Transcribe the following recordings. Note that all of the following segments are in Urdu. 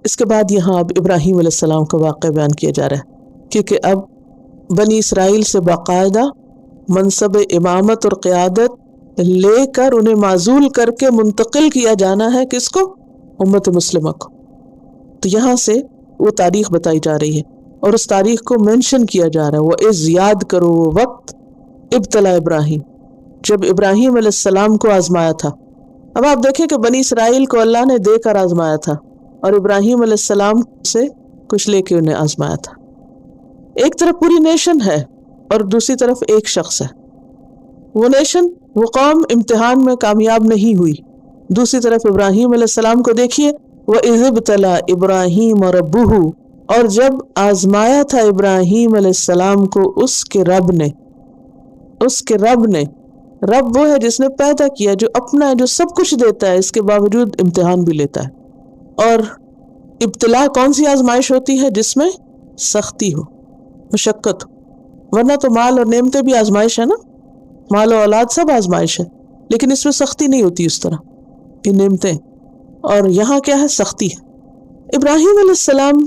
اس کے بعد یہاں اب ابراہیم علیہ السلام کا واقعہ بیان کیا جا رہا ہے، کیونکہ اب بنی اسرائیل سے باقاعدہ منصب امامت اور قیادت لے کر انہیں معزول کر کے منتقل کیا جانا ہے کس کو؟ امت مسلمہ کو۔ تو یہاں سے وہ تاریخ بتائی جا رہی ہے اور اس تاریخ کو مینشن کیا جا رہا ہے، وہ از یاد کرو وہ وقت ابتلا ابراہیم، جب ابراہیم علیہ السلام کو آزمایا تھا۔ اب آپ دیکھیں کہ بنی اسرائیل کو اللہ نے دے کر آزمایا تھا اور ابراہیم علیہ السلام سے کچھ لے کے انہیں آزمایا تھا۔ ایک طرف پوری نیشن ہے اور دوسری طرف ایک شخص ہے۔ وہ نیشن، وہ قوم امتحان میں کامیاب نہیں ہوئی، دوسری طرف ابراہیم علیہ السلام کو دیکھیے، وَإِذِ ابْتَلَىٰ إِبْرَاهِيمَ رَبُّهُ، اور جب آزمایا تھا ابراہیم علیہ السلام کو اس کے رب نے۔ اس کے رب نے، رب وہ ہے جس نے پیدا کیا، جو اپنا ہے، جو سب کچھ دیتا ہے، اس کے باوجود امتحان بھی لیتا ہے۔ اور ابتلا کون سی آزمائش ہوتی ہے؟ جس میں سختی ہو، مشقت ہو، ورنہ تو مال اور نعمتیں بھی آزمائش ہے نا، مال و اولاد سب آزمائش ہے، لیکن اس میں سختی نہیں ہوتی اس طرح، یہ نعمتیں، اور یہاں کیا ہے؟ سختی ہے۔ ابراہیم علیہ السلام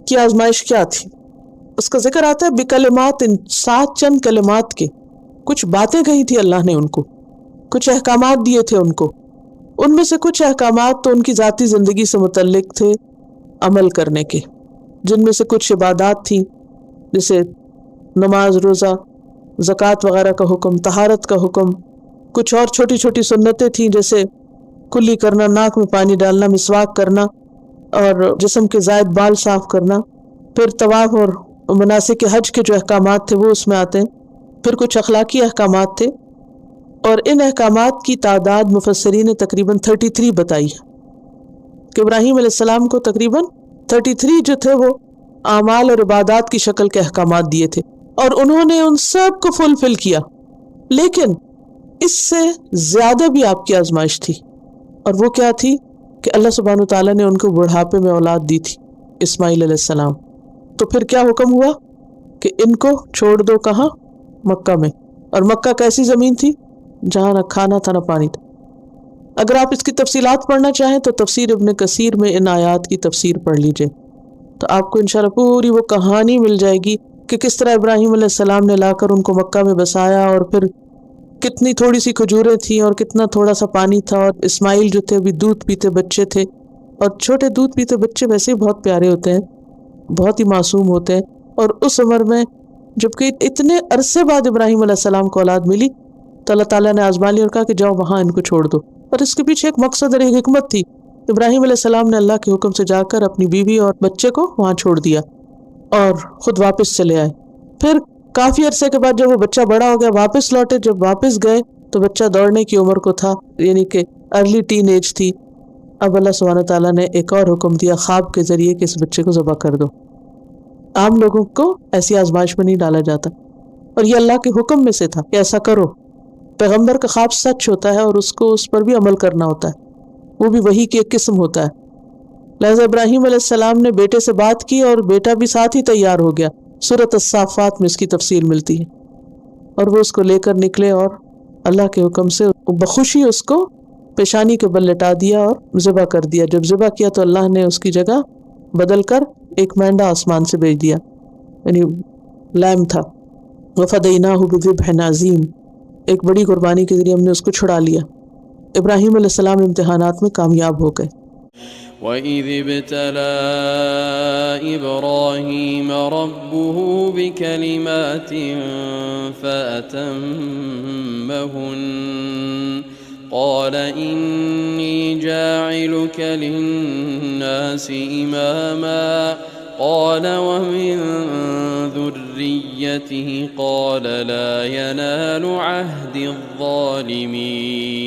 کی آزمائش کیا تھی؟ اس کا ذکر آتا ہے بکلمات، 7 چند کلمات کے، کچھ باتیں کہی تھی اللہ نے ان کو، کچھ احکامات دیے تھے ان کو، ان میں سے کچھ احکامات تو ان کی ذاتی زندگی سے متعلق تھے عمل کرنے کے، جن میں سے کچھ عبادات تھیں جیسے نماز، روزہ، زکوٰۃ وغیرہ کا حکم، طہارت کا حکم، کچھ اور چھوٹی چھوٹی سنتیں تھیں جیسے کلی کرنا، ناک میں پانی ڈالنا، مسواک کرنا، اور جسم کے زائد بال صاف کرنا، پھر طواف اور مناسک حج کے جو احکامات تھے وہ اس میں آتے ہیں، پھر کچھ اخلاقی احکامات تھے، اور ان احکامات کی تعداد مفسرین نے تقریباً 33 بتائی ہے کہ ابراہیم علیہ السلام کو تقریباً 33 جو تھے وہ اعمال اور عبادات کی شکل کے احکامات دیے تھے، اور انہوں نے ان سب کو فلفل کیا۔ لیکن اس سے زیادہ بھی آپ کی آزمائش تھی، اور وہ کیا تھی کہ اللہ سبحانہ وتعالیٰ نے ان کو بڑھاپے میں اولاد دی تھی، اسماعیل علیہ السلام۔ تو پھر کیا حکم ہوا کہ ان کو چھوڑ دو، کہاں؟ مکہ میں۔ اور مکہ کیسی زمین تھی؟ جہاں نہ کھانا تھا نہ پانی تھا۔ اگر آپ اس کی تفصیلات پڑھنا چاہیں تو تفسیر ابن کثیر میں ان آیات کی تفسیر پڑھ لیجئے، تو آپ کو انشاءاللہ پوری وہ کہانی مل جائے گی کہ کس طرح ابراہیم علیہ السلام نے لا کر ان کو مکہ میں بسایا، اور پھر کتنی تھوڑی سی کھجوریں تھیں اور کتنا تھوڑا سا پانی تھا، اور اسماعیل جو تھے ابھی دودھ پیتے بچے تھے، اور چھوٹے دودھ پیتے بچے ویسے ہی بہت پیارے ہوتے ہیں، بہت ہی معصوم ہوتے ہیں، اور اس عمر میں جبکہ اتنے عرصے بعد ابراہیم علیہ السلام کو اولاد ملی تو اللہ تعالیٰ نے آزما لیا اور کہا کہ جاؤ وہاں ان کو چھوڑ دو۔ اور اس کے پیچھے ایک مقصد اور ایک حکمت تھی۔ ابراہیم علیہ السلام نے اللہ کے حکم سے جا کر اپنی بیوی اور بچے کو وہاں چھوڑ دیا اور خود واپس چلے آئے۔ پھر کافی عرصے کے بعد جب وہ بچہ بڑا ہو گیا واپس لوٹے، جب واپس گئے تو بچہ دوڑنے کی عمر کو تھا، یعنی کہ ارلی ٹین ایج تھی۔ اب اللہ سبحانہ تعالیٰ نے ایک اور حکم دیا خواب کے ذریعے کہ اس بچے کو ذبح کر دو۔ عام لوگوں کو ایسی آزمائش میں نہیں ڈالا جاتا، اور یہ اللہ کے حکم میں سے تھا کہ ایسا کرو۔ پیغمبر کا خواب سچ ہوتا ہے اور اس کو اس پر بھی عمل کرنا ہوتا ہے، وہ بھی وحی کی ایک قسم ہوتا ہے۔ لہذا ابراہیم علیہ السلام نے بیٹے سے بات کی اور بیٹا بھی ساتھ ہی تیار ہو گیا۔ سورۃ الصافات میں اس کی تفصیل ملتی ہے، اور وہ اس کو لے کر نکلے اور اللہ کے حکم سے بخوشی اس کو پیشانی کے بل لٹا دیا اور ذبح کر دیا۔ جب ذبح کیا تو اللہ نے اس کی جگہ بدل کر ایک مینڈا آسمان سے بھیج دیا، یعنی لیم تھا۔ وَفَدَيْنَاهُ بِذِبْحٍ عَظِيمٍ، ایک بڑی قربانی کے ذریعے ہم نے اس کو چھڑا لیا۔ ابراہیم علیہ السلام امتحانات میں کامیاب ہو گئے۔ وَإِذِ ابْتَلَىٰ إِبْرَاهِيمَ رَبُّهُ بِكَلِمَاتٍ فَأَتَمَّهُنَّ قَالَ إِنِّي جَاعِلُكَ لِلنَّاسِ إِمَامًا قَالَ وَمِن ذُرِّيَّتِهِ قَالَ لَا يَنَالُ عَهْدِي الظَّالِمِينَ۔